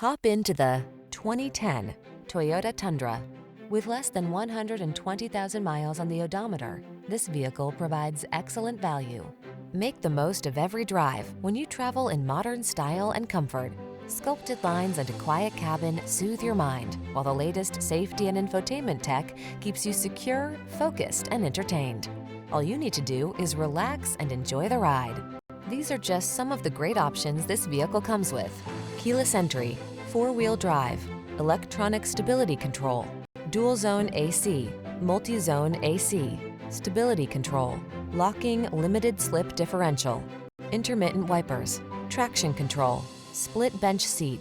Hop into the 2010 Toyota Tundra. With less than 120,000 miles on the odometer, this vehicle provides excellent value. Make the most of every drive when you travel in modern style and comfort. Sculpted lines and a quiet cabin soothe your mind, while the latest safety and infotainment tech keeps you secure, focused, and entertained. All you need to do is relax and enjoy the ride. These are just some of the great options this vehicle comes with: keyless entry, four-wheel drive, electronic stability control, dual zone AC, multi-zone AC, stability control, locking limited slip differential, intermittent wipers, traction control, split bench seat,